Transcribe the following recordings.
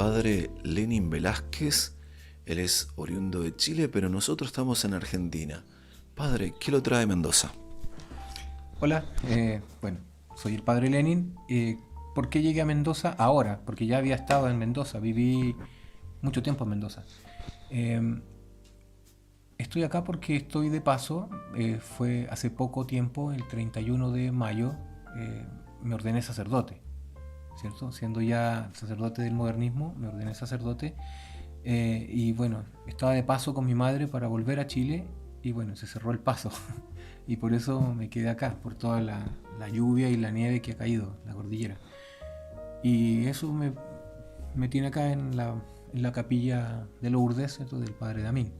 padre Lenin Velázquez. Él es oriundo de Chile, pero nosotros estamos en Argentina. Padre, ¿qué lo trae a Mendoza? Hola, bueno, soy el padre Lenin. ¿Por qué llegué a Mendoza ahora? Porque ya había estado en Mendoza, viví mucho tiempo en Mendoza. Eh, Estoy acá porque estoy de paso. Fue hace poco tiempo, el 31 de mayo, me ordené sacerdote, ¿cierto? Siendo ya sacerdote del modernismo, me ordené sacerdote. Y bueno, estaba de paso con mi madre para volver a Chile y bueno, se cerró el paso. Y por eso me quedé acá, por toda la lluvia y la nieve que ha caído, la cordillera. Y eso me tiene acá en la capilla de Lourdes, ¿cierto? Del padre Damín.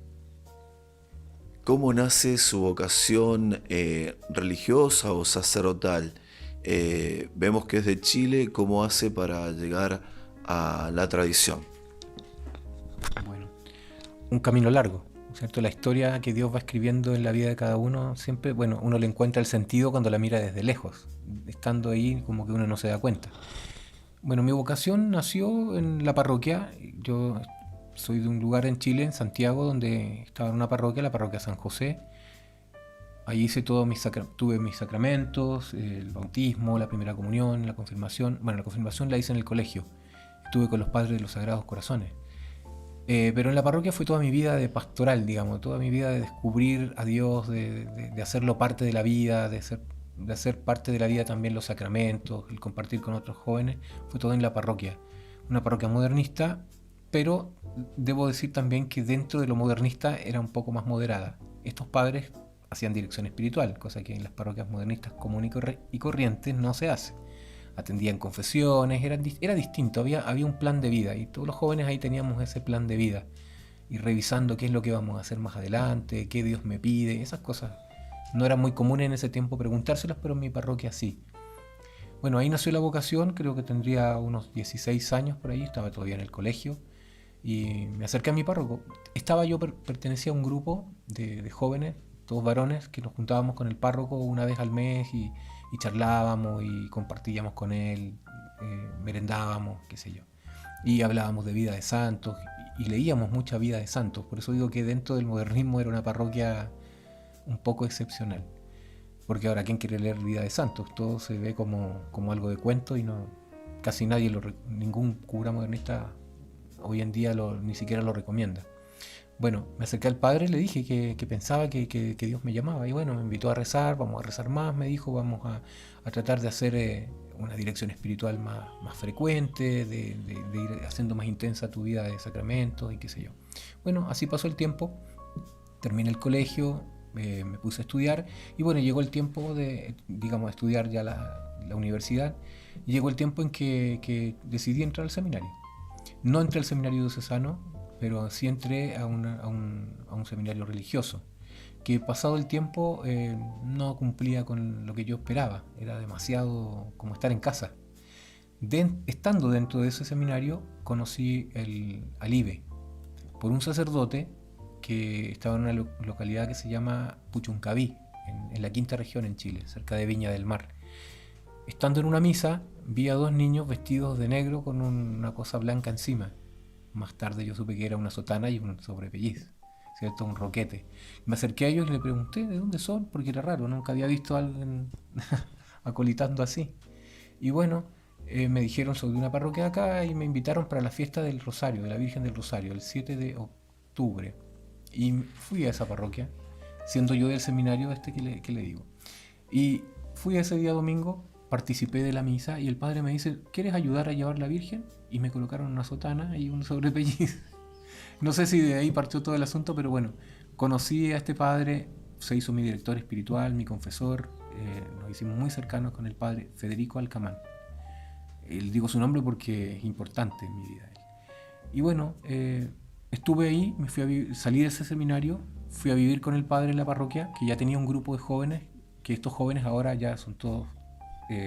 ¿Cómo nace su vocación religiosa o sacerdotal? Vemos que es de Chile. ¿Cómo hace para llegar a la tradición? Bueno, un camino largo, ¿cierto? La historia que Dios va escribiendo en la vida de cada uno, siempre, bueno, uno le encuentra el sentido cuando la mira desde lejos. Estando ahí, como que uno no se da cuenta. Bueno, mi vocación nació en la parroquia. Yo soy de un lugar en Chile, en Santiago, donde estaba en una parroquia, la parroquia San José. Ahí hice todos tuve mis sacramentos, el bautismo, la primera comunión, la confirmación. Bueno, la confirmación la hice en el colegio. Estuve con los padres de los Sagrados Corazones. Pero en la parroquia fue toda mi vida de pastoral, digamos, toda mi vida de descubrir a Dios, de hacerlo parte de la vida, de hacer parte de la vida también los sacramentos, el compartir con otros jóvenes, fue todo en la parroquia. Una parroquia modernista, pero debo decir también que dentro de lo modernista era un poco más moderada. Estos padres hacían dirección espiritual, cosa que en las parroquias modernistas comunes y corrientes no se hace. Atendían confesiones, era distinto, había un plan de vida y todos los jóvenes ahí teníamos ese plan de vida y revisando qué es lo que vamos a hacer más adelante, qué Dios me pide, esas cosas. No eran muy comunes en ese tiempo preguntárselas, pero en mi parroquia sí. Bueno, ahí nació la vocación, creo que tendría unos 16 años por ahí, estaba todavía en el colegio y me acerqué a mi párroco. Pertenecía a un grupo de jóvenes, todos varones, que nos juntábamos con el párroco una vez al mes y charlábamos y compartíamos con él, merendábamos, qué sé yo. Y hablábamos de vida de santos y leíamos mucha vida de santos. Por eso digo que dentro del modernismo era una parroquia un poco excepcional. Porque ahora, ¿quién quiere leer vida de santos? Todo se ve como algo de cuento y no, casi nadie, ningún cura modernista hoy en día ni siquiera lo recomienda. Bueno, me acerqué al padre, le dije que pensaba que Dios me llamaba y bueno, me invitó a rezar, vamos a rezar más, me dijo, vamos a tratar de hacer una dirección espiritual más frecuente, de ir haciendo más intensa tu vida de sacramentos y qué sé yo. Bueno, así pasó el tiempo, terminé el colegio, me puse a estudiar y bueno, llegó el tiempo de, digamos, estudiar ya la universidad y llegó el tiempo en que decidí entrar al seminario. No entré al seminario diocesano, pero sí entré a un seminario religioso, que pasado el tiempo no cumplía con lo que yo esperaba, era demasiado como estar en casa. Estando dentro de ese seminario conocí al IBE por un sacerdote que estaba en una localidad que se llama Puchuncaví, en la quinta región en Chile, cerca de Viña del Mar. Estando en una misa, vi a dos niños vestidos de negro con una cosa blanca encima. Más tarde yo supe que era una sotana y un sobrepelliz, ¿cierto? Un roquete. Me acerqué a ellos y le pregunté de dónde son, porque era raro, nunca había visto a alguien acolitando así. Y bueno, me dijeron sobre una parroquia de acá y me invitaron para la fiesta del Rosario, de la Virgen del Rosario, el 7 de octubre. Y fui a esa parroquia, siendo yo del seminario este que le digo. Y fui ese día domingo, participé de la misa y el padre me dice, ¿quieres ayudar a llevar la Virgen? Y me colocaron una sotana y un sobrepelliz. No sé si de ahí partió todo el asunto, pero bueno, conocí a este padre, se hizo mi director espiritual, mi confesor, nos hicimos muy cercanos con el padre Federico Alcamán. Digo su nombre porque es importante en mi vida. Y bueno, estuve ahí, salí de ese seminario, fui a vivir con el padre en la parroquia, que ya tenía un grupo de jóvenes, que estos jóvenes ahora ya son todos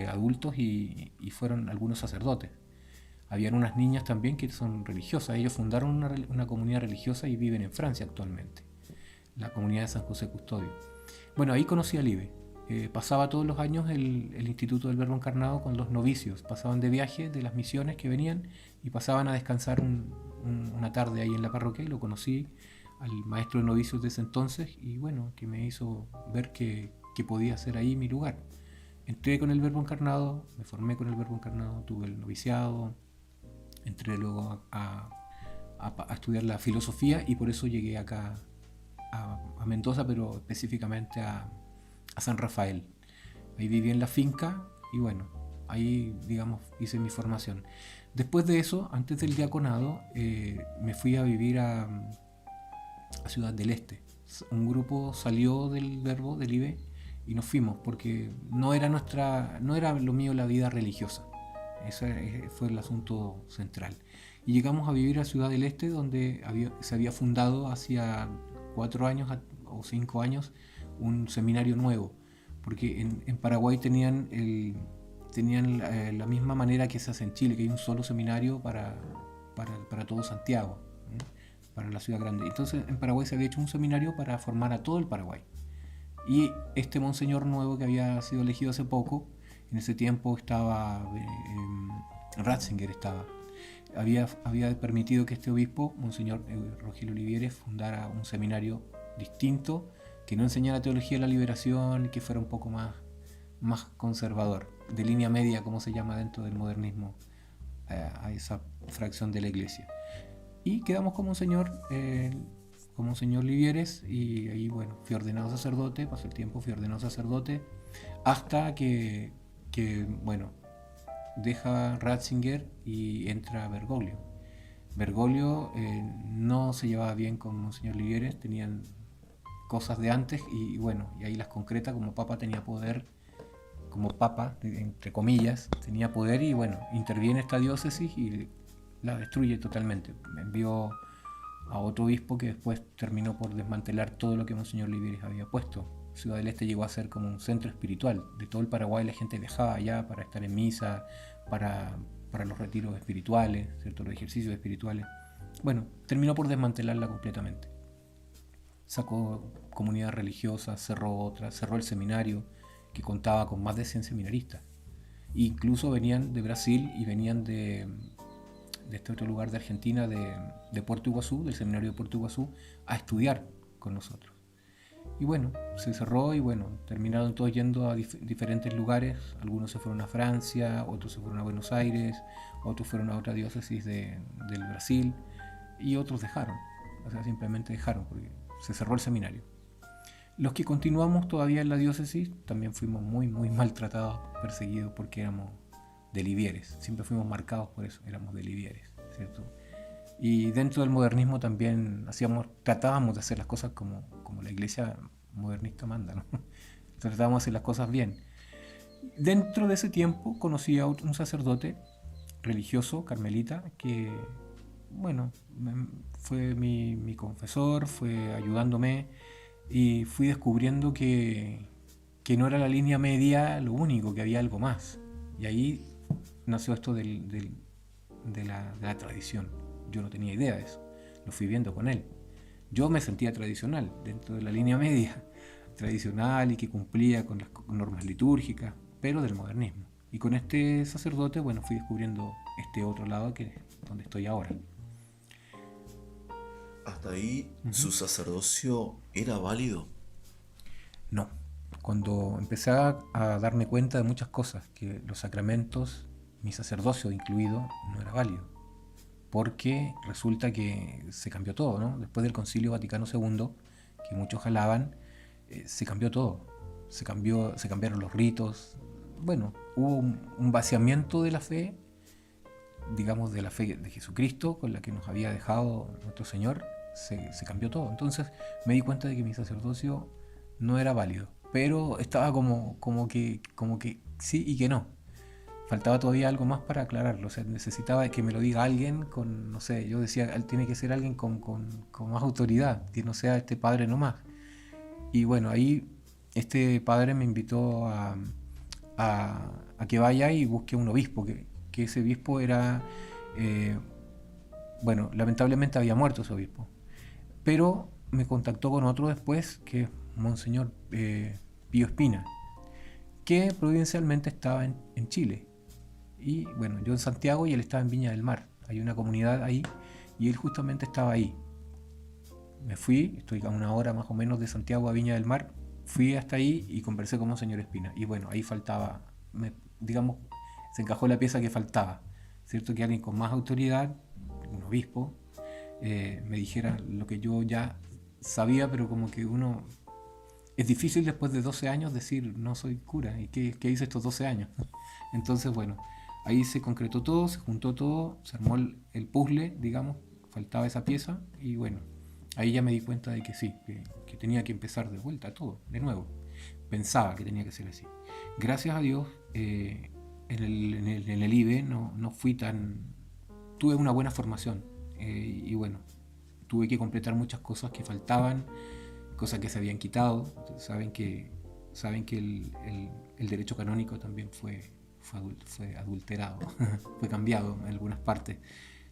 adultos y fueron algunos sacerdotes. Habían unas niñas también que son religiosas. Ellos fundaron una comunidad religiosa y viven en Francia actualmente, la comunidad de San José Custodio. Bueno, ahí conocí al IBE pasaba todos los años el Instituto del Verbo Encarnado con los novicios. Pasaban de viaje de las misiones que venían y pasaban a descansar una tarde ahí en la parroquia, y lo conocí al maestro de novicios de ese entonces, y bueno, que me hizo ver que podía ser ahí mi lugar. Entré con el Verbo Encarnado, me formé con el Verbo Encarnado, tuve el noviciado, entré luego a estudiar la filosofía, y por eso llegué acá a Mendoza, pero específicamente a San Rafael. Ahí viví en la finca y bueno, ahí digamos hice mi formación. Después de eso, antes del diaconado, me fui a vivir a Ciudad del Este. Un grupo salió del Verbo, del IBE, y nos fuimos porque no era lo mío la vida religiosa. Ese fue el asunto central. Y llegamos a vivir a Ciudad del Este, donde se había fundado hacía 4 años o 5 años un seminario nuevo, porque en Paraguay tenían la misma manera que se hace en Chile, que hay un solo seminario para todo Santiago, para la ciudad grande. Entonces en Paraguay se había hecho un seminario para formar a todo el Paraguay. Y este monseñor nuevo que había sido elegido hace poco, en ese tiempo estaba Ratzinger, había permitido que este obispo, monseñor Rogelio Olivieres, fundara un seminario distinto, que no enseñara teología de la liberación, que fuera un poco más conservador, de línea media, como se llama dentro del modernismo, a esa fracción de la iglesia. Y quedamos con monseñor Livieres, y ahí bueno, fui ordenado sacerdote, pasó el tiempo, fui ordenado sacerdote, hasta que bueno, deja Ratzinger y entra Bergoglio. Bergoglio no se llevaba bien con monseñor Livieres, tenían cosas de antes, y bueno, y ahí las concreta. Como papa tenía poder, como papa, entre comillas, tenía poder, y bueno, interviene esta diócesis y la destruye totalmente. Me envió a otro obispo que después terminó por desmantelar todo lo que monseñor Livieres había puesto. Ciudad del Este llegó a ser como un centro espiritual de todo el Paraguay. La gente viajaba allá para estar en misa, para los retiros espirituales, ¿cierto? Los ejercicios espirituales. Bueno, terminó por desmantelarla completamente. Sacó comunidad religiosa, cerró el seminario, que contaba con más de 100 seminaristas. Incluso venían de Brasil y venían de este otro lugar de Argentina, de Puerto Iguazú, del seminario de Puerto Iguazú, a estudiar con nosotros. Y bueno, se cerró, y bueno, terminaron todos yendo a diferentes lugares. Algunos se fueron a Francia, otros se fueron a Buenos Aires, otros fueron a otra diócesis del Brasil, y otros dejaron. O sea, simplemente dejaron porque se cerró el seminario. Los que continuamos todavía en la diócesis también fuimos muy maltratados, perseguidos, porque éramos de Livieres. Siempre fuimos marcados por eso, éramos de Livieres, ¿cierto? Y dentro del modernismo también tratábamos de hacer las cosas como la iglesia modernista manda, ¿no? Tratábamos de hacer las cosas bien. Dentro de ese tiempo conocí a un sacerdote religioso, carmelita, que, bueno, fue mi confesor, fue ayudándome, y fui descubriendo que no era la línea media lo único, que había algo más. Y ahí nació esto de la tradición. Yo no tenía idea de eso, lo fui viendo con él. Yo me sentía tradicional, dentro de la línea media, tradicional, y que cumplía con las normas litúrgicas, pero del modernismo. Y con este sacerdote, bueno, fui descubriendo este otro lado, que es donde estoy ahora. ¿Hasta ahí su sacerdocio era válido? No. Cuando empecé a darme cuenta de muchas cosas, que los sacramentos, mi sacerdocio incluido, no era válido. Porque resulta que se cambió todo, ¿no? Después del Concilio Vaticano II, que muchos alaban, se cambió todo. Se cambiaron los ritos. Bueno, hubo un vaciamiento de la fe, digamos, de la fe de Jesucristo, con la que nos había dejado nuestro Señor. Se cambió todo. Entonces me di cuenta de que mi sacerdocio no era válido, pero estaba como que sí y que no. Faltaba todavía algo más para aclararlo. O sea, necesitaba que me lo diga alguien con, no sé, yo decía, tiene que ser alguien con más autoridad, que no sea este padre nomás. Y bueno, ahí este padre me invitó a que vaya y busque un obispo, que ese obispo era, bueno, lamentablemente había muerto ese obispo, pero me contactó con otro después, que es Monseñor Pío Espina, que providencialmente estaba en Chile. Y bueno, yo en Santiago y él estaba en Viña del Mar. Hay una comunidad ahí y él justamente estaba ahí. Me fui, estoy a 1 hora más o menos de Santiago a Viña del Mar, fui hasta ahí y conversé con Monseñor Espina. Y bueno, ahí faltaba, digamos, se encajó la pieza que faltaba, ¿cierto? Que alguien con más autoridad, un obispo, me dijera lo que yo ya sabía, pero como que uno... Es difícil después de 12 años decir, no soy cura, ¿y qué hice estos 12 años? Entonces, bueno, ahí se concretó todo, se juntó todo, se armó el puzzle, digamos, faltaba esa pieza y bueno, ahí ya me di cuenta de que sí, que tenía que empezar de vuelta todo, de nuevo. Pensaba que tenía que ser así. Gracias a Dios, en el IBE no fui tan... Tuve una buena formación y bueno, tuve que completar muchas cosas que faltaban, cosas que se habían quitado. Saben que el derecho canónico también fue adulterado, fue cambiado en algunas partes,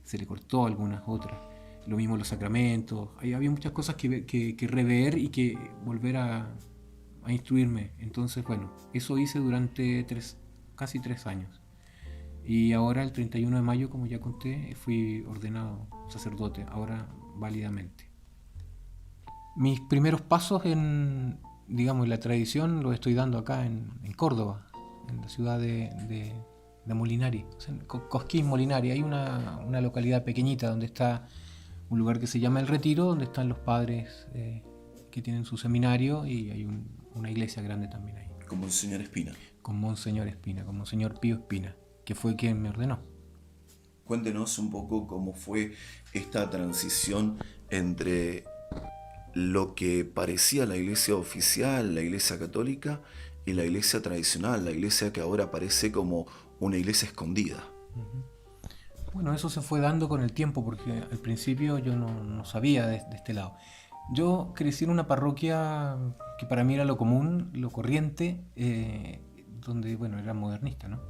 se le cortó algunas otras. Lo mismo los sacramentos, ahí había muchas cosas que rever y que volver a instruirme. Entonces, bueno, eso hice durante casi 3 años. Y ahora, el 31 de mayo, como ya conté, fui ordenado sacerdote, ahora válidamente. Mis primeros pasos en la tradición los estoy dando acá en Córdoba, en la ciudad de Molinari, o sea, Cosquín, Molinari. Hay una localidad pequeñita donde está un lugar que se llama El Retiro, donde están los padres que tienen su seminario, y hay una iglesia grande también ahí. Con Monseñor Espina. Con Monseñor Espina, con Monseñor Pío Espina, que fue quien me ordenó. Cuéntenos un poco cómo fue esta transición entre lo que parecía la iglesia oficial, la iglesia católica, y la iglesia tradicional, la iglesia que ahora parece como una iglesia escondida. Bueno, eso se fue dando con el tiempo, porque al principio yo no sabía de este lado. Yo crecí en una parroquia que para mí era lo común, lo corriente, donde, bueno, era modernista, ¿no?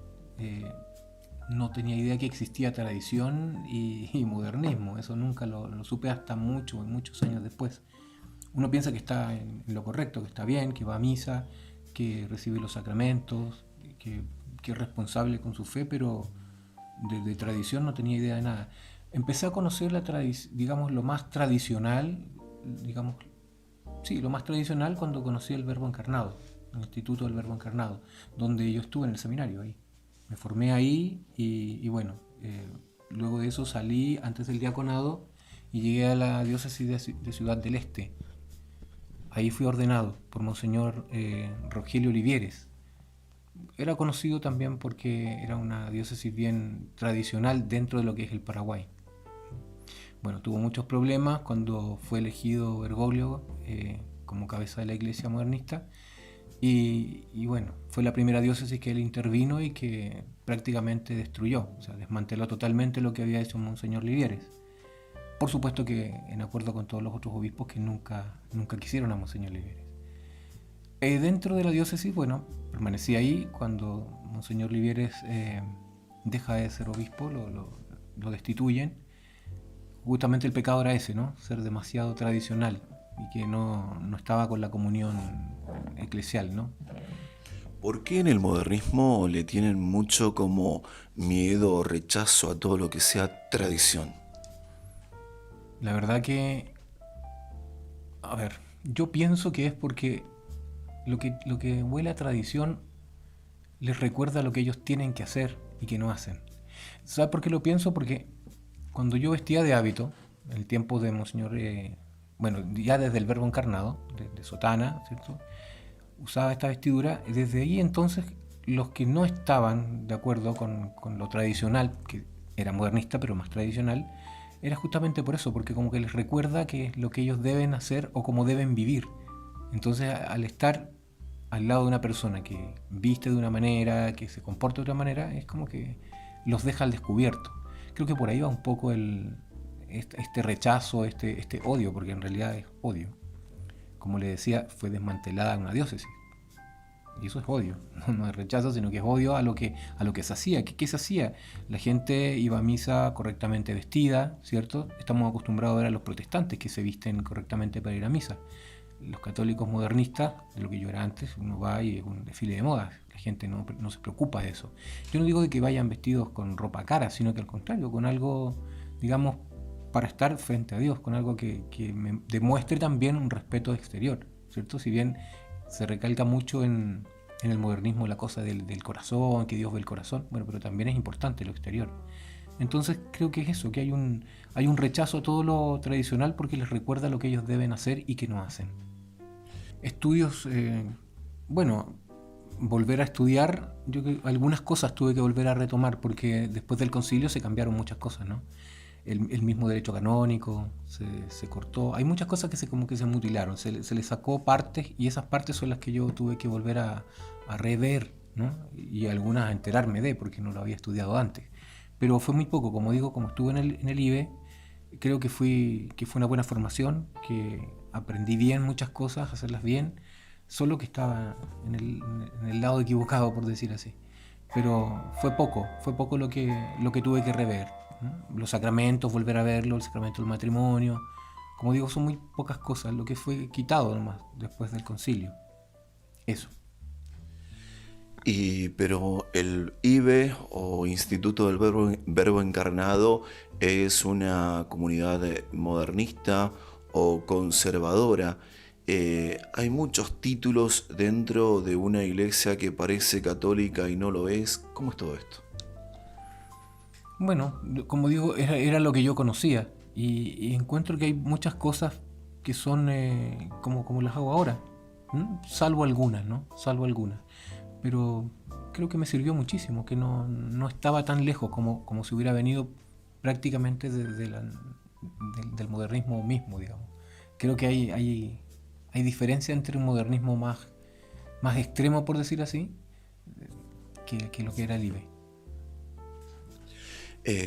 No tenía idea que existía tradición y modernismo. Eso nunca lo supe hasta muchos años después. Uno piensa que está en lo correcto, que está bien, que va a misa, que recibe los sacramentos, que es responsable con su fe, pero de tradición no tenía idea de nada. Empecé a conocer lo más tradicional, lo más tradicional cuando conocí el Verbo Encarnado, el Instituto del Verbo Encarnado, donde yo estuve en el seminario ahí. Me formé ahí y bueno, luego de eso salí antes del diaconado y llegué a la diócesis de Ciudad del Este. Ahí fui ordenado por Monseñor Rogelio Olivieres. Era conocido también porque era una diócesis bien tradicional dentro de lo que es el Paraguay. Bueno, tuvo muchos problemas cuando fue elegido Bergoglio como cabeza de la iglesia modernista. Y bueno, fue la primera diócesis que él intervino y que prácticamente destruyó, o sea, desmanteló totalmente lo que había hecho Monseñor Olivieres. Por supuesto que en acuerdo con todos los otros obispos que nunca quisieron a Monseñor Olivieres. Dentro de la diócesis, bueno, permanecí ahí. Cuando Monseñor Olivieres deja de ser obispo, lo destituyen. Justamente el pecado era ese, ¿no? Ser demasiado tradicional y que no estaba con la comunión eclesial, ¿no? ¿Por qué en el modernismo le tienen mucho como miedo o rechazo a todo lo que sea tradición? La verdad que, a ver, yo pienso que es porque lo que huele a tradición les recuerda lo que ellos tienen que hacer y que no hacen. ¿Sabes por qué lo pienso? Porque cuando yo vestía de hábito, en el tiempo de Monseñor, ya desde el Verbo Encarnado, de sotana, ¿cierto? Usaba esta vestidura. Desde ahí entonces los que no estaban de acuerdo con lo tradicional, que era modernista pero más tradicional, era justamente por eso, porque como que les recuerda que es lo que ellos deben hacer o cómo deben vivir. Entonces, al estar al lado de una persona que viste de una manera, que se comporta de otra manera, es como que los deja al descubierto. Creo que por ahí va un poco este rechazo, este odio, porque en realidad es odio. Como le decía, fue desmantelada una diócesis. Y eso es odio, no es rechazo, sino que es odio a lo que se hacía. ¿Qué se hacía? La gente iba a misa correctamente vestida, ¿cierto? Estamos acostumbrados a ver a los protestantes que se visten correctamente para ir a misa. los católicos modernistas, de lo que yo era antes, uno va y es un desfile de modas, la gente no se preocupa de eso. Yo no digo de que vayan vestidos con ropa cara, sino que al contrario, con algo, digamos, para estar frente a Dios, con algo que me demuestre también un respeto exterior, ¿cierto? Si bien se recalca mucho en el modernismo la cosa del corazón, que Dios ve el corazón, bueno, pero también es importante lo exterior. Entonces creo que es eso, que hay un rechazo a todo lo tradicional porque les recuerda lo que ellos deben hacer y que no hacen. Estudios, bueno, volver a estudiar, algunas cosas tuve que volver a retomar porque después del concilio se cambiaron muchas cosas, ¿no? El mismo derecho canónico se cortó, hay muchas cosas que como que se mutilaron, se le sacó partes y esas partes son las que yo tuve que volver a rever, ¿no? Y algunas a enterarme de porque no lo había estudiado antes. Pero fue muy poco, como digo, como estuve en el IBE, creo que fue una buena formación, que aprendí bien muchas cosas, hacerlas bien, solo que estaba en el lado equivocado, por decir así. Pero fue poco lo que tuve que rever, ¿no? Los sacramentos, volver a verlo, el sacramento del matrimonio. Como digo, son muy pocas cosas, lo que fue quitado nomás después del concilio. Eso. Pero el IBE o Instituto del Verbo Encarnado es una comunidad modernista o conservadora. Hay muchos títulos dentro de una iglesia que parece católica y no lo es. ¿Cómo es todo esto? Bueno, como digo, era lo que yo conocía y encuentro que hay muchas cosas que son como las hago ahora, ¿m? Salvo algunas, ¿no? Salvo algunas. Pero creo que me sirvió muchísimo, que no estaba tan lejos como si hubiera venido prácticamente del modernismo mismo, digamos. Creo que hay diferencia entre un modernismo más extremo, por decir así, que lo que era el IBE.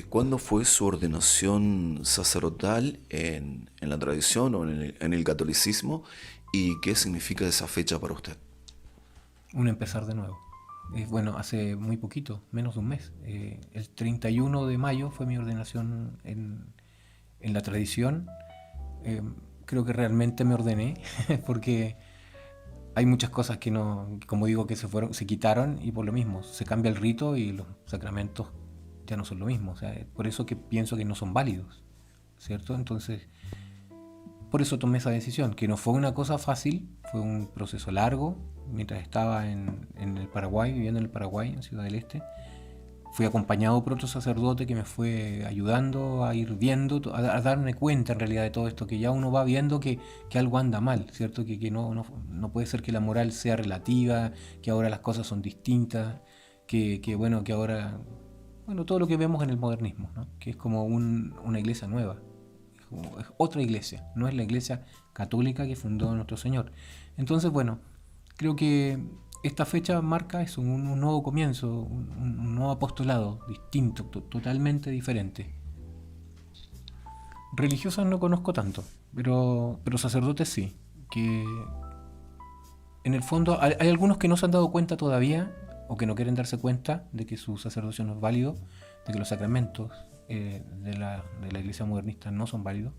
¿Cuándo fue su ordenación sacerdotal en la tradición o en el catolicismo? ¿Y qué significa esa fecha para usted? Un empezar de nuevo. Bueno, hace muy poquito, menos de un mes. El 31 de mayo fue mi ordenación en la tradición. Eh, Creo que realmente me ordené porque hay muchas cosas que no, como digo, que se quitaron y por lo mismo, se cambia el rito y los sacramentos ya no son lo mismo. O sea, por eso que pienso que no son válidos, ¿cierto? Entonces, por eso tomé esa decisión, que no fue una cosa fácil, fue un proceso largo. Mientras estaba en el Paraguay, viviendo en el Paraguay, en Ciudad del Este, fui acompañado por otro sacerdote que me fue ayudando a ir viendo, a darme cuenta en realidad de todo esto, que ya uno va viendo que algo anda mal, ¿cierto? Que no puede ser que la moral sea relativa, que ahora las cosas son distintas, bueno, que ahora, bueno, todo lo que vemos en el modernismo, ¿no? Que es como una iglesia nueva, es otra iglesia, no es la iglesia católica que fundó nuestro Señor. Entonces, bueno, creo que esta fecha marca eso, un nuevo comienzo, un nuevo apostolado, distinto, totalmente diferente. Religiosas no conozco tanto, pero sacerdotes sí, que en el fondo hay algunos que no se han dado cuenta todavía, o que no quieren darse cuenta de que su sacerdocio no es válido, de que los sacramentos de la iglesia modernista no son válidos,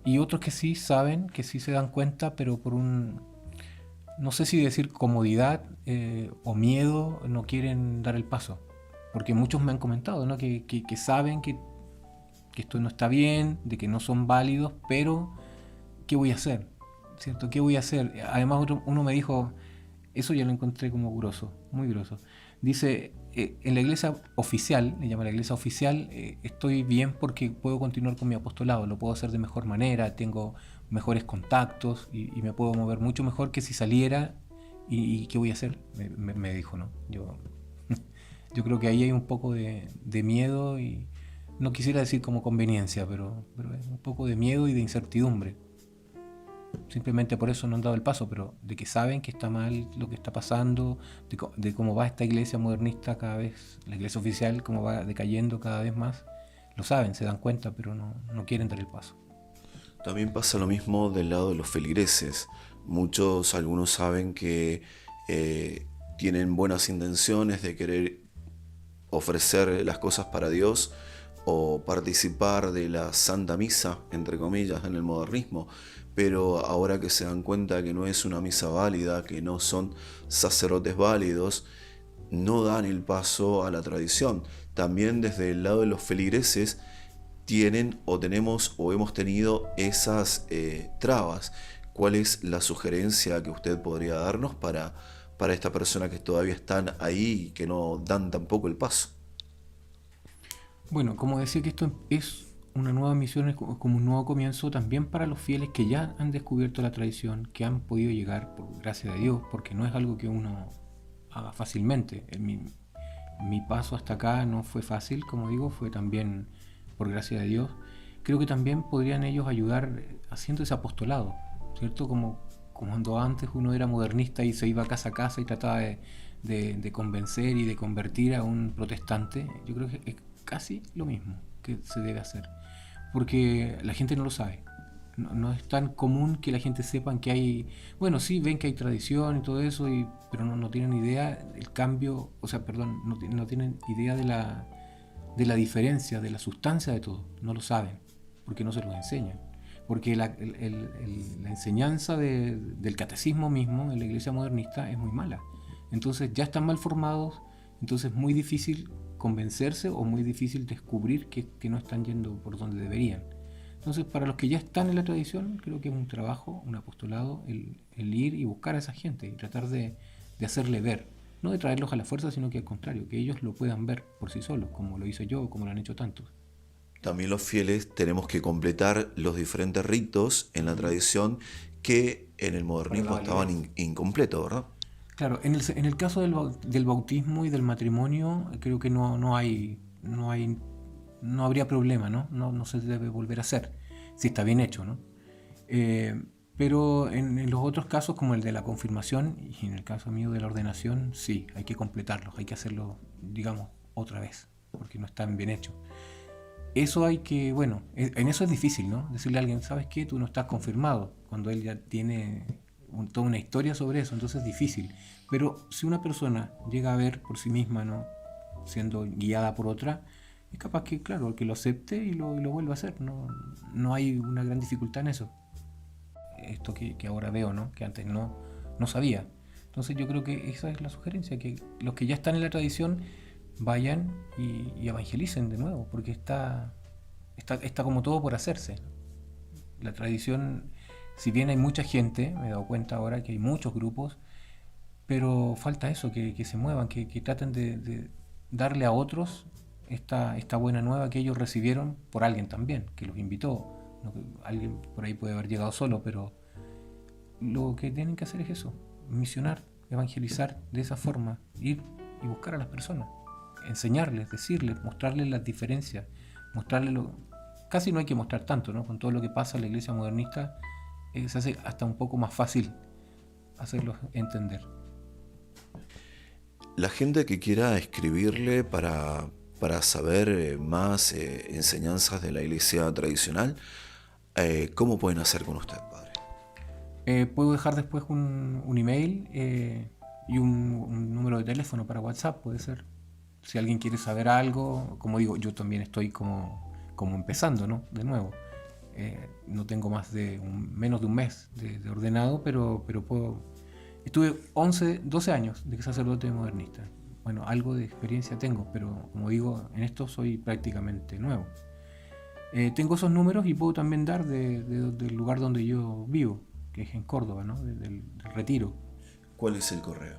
y otros que sí saben, que sí se dan cuenta, pero por no sé si decir comodidad o miedo, no quieren dar el paso. Porque muchos me han comentado, ¿no? que saben que esto no está bien, de que no son válidos, pero ¿qué voy a hacer? ¿Cierto? ¿Qué voy a hacer? Además uno me dijo, eso yo lo encontré como grosso, muy grosso. Dice, en la iglesia oficial, le llama la iglesia oficial, estoy bien porque puedo continuar con mi apostolado, lo puedo hacer de mejor manera, tengo mejores contactos y me puedo mover mucho mejor que si saliera y ¿qué voy a hacer? Me dijo, ¿no? Yo creo que ahí hay un poco de miedo y no quisiera decir como conveniencia, pero es un poco de miedo y de incertidumbre. Simplemente por eso no han dado el paso, pero de que saben que está mal lo que está pasando, de cómo va esta iglesia modernista cada vez, la iglesia oficial, cómo va decayendo cada vez más, lo saben, se dan cuenta, pero no quieren dar el paso. También pasa lo mismo del lado de los feligreses. Algunos saben que tienen buenas intenciones de querer ofrecer las cosas para Dios o participar de la Santa Misa, entre comillas, en el modernismo, pero ahora que se dan cuenta que no es una misa válida, que no son sacerdotes válidos, no dan el paso a la tradición. También desde el lado de los feligreses tienen o tenemos o hemos tenido esas trabas. ¿Cuál es la sugerencia que usted podría darnos para esta persona que todavía están ahí y que no dan tampoco el paso? Bueno, como decía que esto es una nueva misión, es como un nuevo comienzo también para los fieles que ya han descubierto la tradición, que han podido llegar por gracia de Dios, porque no es algo que uno haga fácilmente. Mi paso hasta acá no fue fácil, como digo, fue también por gracia de Dios. Creo que también podrían ellos ayudar haciendo ese apostolado, ¿cierto? Como cuando antes uno era modernista y se iba casa a casa y trataba de convencer y de convertir a un protestante. Yo creo que es casi lo mismo que se debe hacer, porque la gente no lo sabe. No es tan común que la gente sepa que hay, bueno, sí ven que hay tradición y todo eso, pero no tienen idea del cambio, o sea, perdón, no tienen idea de la diferencia, de la sustancia de todo. No lo saben, porque no se los enseñan. Porque la enseñanza del catecismo mismo en la iglesia modernista es muy mala. Entonces ya están mal formados, entonces es muy difícil convencerse o muy difícil descubrir que no están yendo por donde deberían. Entonces, para los que ya están en la tradición, creo que es un trabajo, un apostolado, el ir y buscar a esa gente y tratar de hacerle ver. No de traerlos a la fuerza, sino que al contrario, que ellos lo puedan ver por sí solos, como lo hice yo o como lo han hecho tantos. También los fieles tenemos que completar los diferentes ritos en la tradición que en el modernismo estaban incompletos, ¿verdad? Claro, en el caso del bautismo y del matrimonio, creo que no habría problema, ¿no? No se debe volver a hacer, si está bien hecho, ¿no? Pero en los otros casos, como el de la confirmación y en el caso mío de la ordenación, sí, hay que completarlos, hay que hacerlo, digamos, otra vez, porque no están bien hechos. Eso hay que, bueno, en eso es difícil, ¿no? Decirle a alguien, ¿sabes qué? Tú no estás confirmado, cuando él ya tiene toda una historia sobre eso, entonces es difícil. Pero si una persona llega a ver por sí misma, ¿no? Siendo guiada por otra, es capaz que, claro, que lo acepte y lo vuelva a hacer. No hay una gran dificultad en eso. Esto que ahora veo, ¿no? Que antes no sabía. Entonces yo creo que esa es la sugerencia, que los que ya están en la tradición vayan y evangelicen de nuevo, porque está como todo por hacerse. La tradición, si bien hay mucha gente, me he dado cuenta ahora que hay muchos grupos, pero falta eso, que se muevan, que traten de darle a otros esta buena nueva que ellos recibieron por alguien también, que los invitó. Alguien por ahí puede haber llegado solo, pero lo que tienen que hacer es eso, misionar, evangelizar de esa forma, ir y buscar a las personas, enseñarles, decirles, mostrarles las diferencias, casi no hay que mostrar tanto, ¿no? Con todo lo que pasa en la iglesia modernista, se hace hasta un poco más fácil hacerlos entender. La gente que quiera escribirle para saber más enseñanzas de la iglesia tradicional, ¿cómo pueden hacer con usted, padre? Puedo dejar después un email y un número de teléfono para WhatsApp, puede ser. Si alguien quiere saber algo, como digo, yo también estoy como empezando, ¿no? De nuevo. No tengo menos de un mes de ordenado, pero estuve 12 años de sacerdote modernista. Bueno, algo de experiencia tengo, pero como digo, en esto soy prácticamente nuevo. Tengo esos números y puedo también dar del lugar donde yo vivo, que es en Córdoba, ¿no? Del Retiro. ¿Cuál es el correo?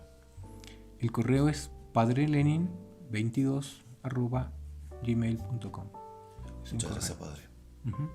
El correo es padrelenin22@gmail.com. Muchas gracias, padre. Uh-huh.